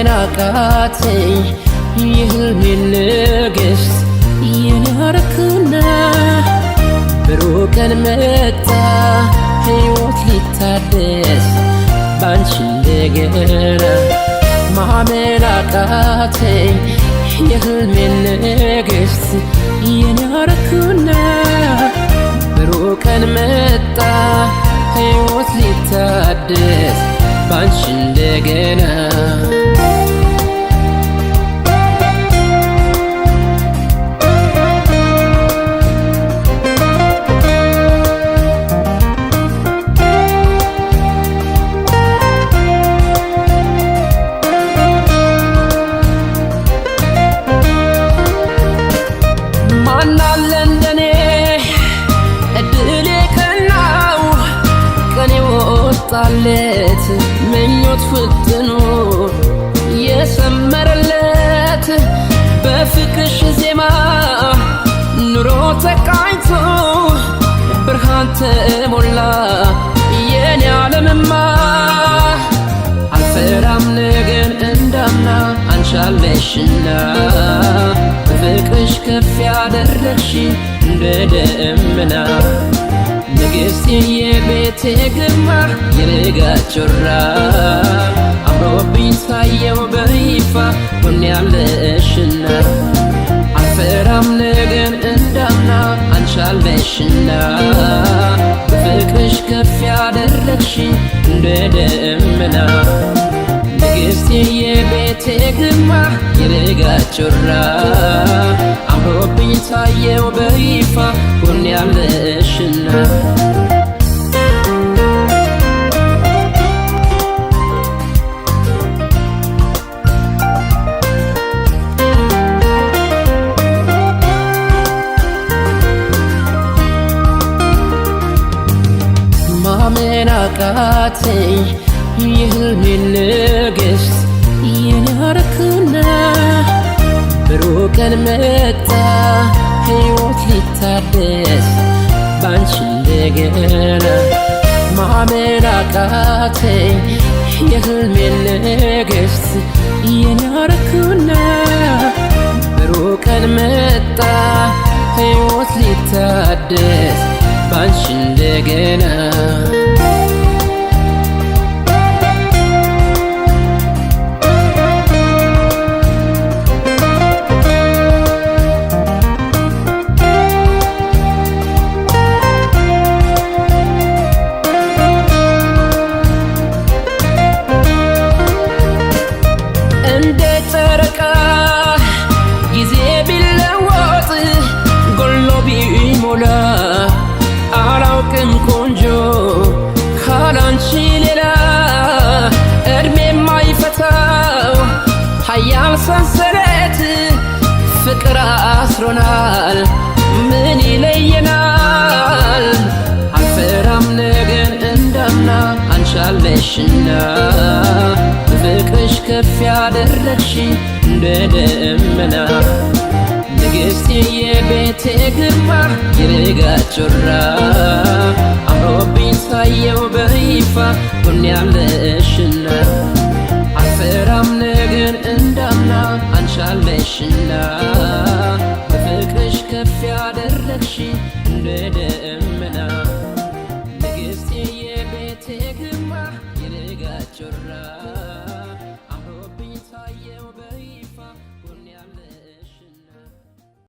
ማመን አቃተኝ የህልሜን ንግሥት የኔ አረኩና ብሩህ ቀን መጣ ሕይወት ሊታደስ ባንቺ እንደገና ማመን አቃተኝ የህልሜን ንግሥት የኔ አረኩና ብሩህ ቀን መጣ ሕይወት ሊታደስ ባንቺ እንደገና ማናለ እንደኔ እድሌ ቀናው ቀኔ ወጣለት ምኞት ፍጥኖ የሰመረለት በፍቅርሽ ዜማ ኑሮ ተቃኝቶ ብርሃን ተሞላ የኔ ዓለምማ አልፈራም ነገን እንዳምና አንቻለሽና በፍቅርሽ ከፍ ያደረግሽ እንደ ደመና ንግሥቴ የቤቴ ግርማ የንጋት ጮራ አምሮብኝ ሳየው በይፋ ጎኔ ያለሽና አልፈራም ነገን እንዳምና አንቻለሽና በፍቅርሽ ከፍ ያደረግሽ እንደ ደመና ንግሥቴ የቤቴ ግርማ የንጋት ጮራ አምሮብኝ ሳየው በይፋ ጎኔ ያለሽና ማመን አቃተኝ የህልሜን ንግሥት የኔ አረኩና ብሩህ ቀን መጣ ሕይወት ሊታደስ ባንቺ እንደገና ማመን አቃተኝ የህልሜን ንግሥት የኔ አረኩና ብሩህ ቀን መጣ ሕይወት ሊታደስ ባንቺ እንደገና እንደ ጨረቃ ጊዜ ቢለወጥ ጎሎ ቢሞላ አላውቅም ቆንጆ ካላንቺ ሌላ እድሜ የማይፈታው ኃያል ሰንሰለት ፍቅር አስሮናል ምን ይለየናል አልፈራም ነገን እንዳምና አንቻለሽና በፍቅርሽ ከፍ ያደረግሽ እንደ ደመና ንግሥቴ የቤቴ ግርማ የንጋት ጮራ አምሮብኝ ሳየው በይፋ ጎኔ ያለሽና አልፈራም ነገን እንዳምና አንቻለሽና በፍቅርሽ ከፍ ያደረግሽ እንደ ደመና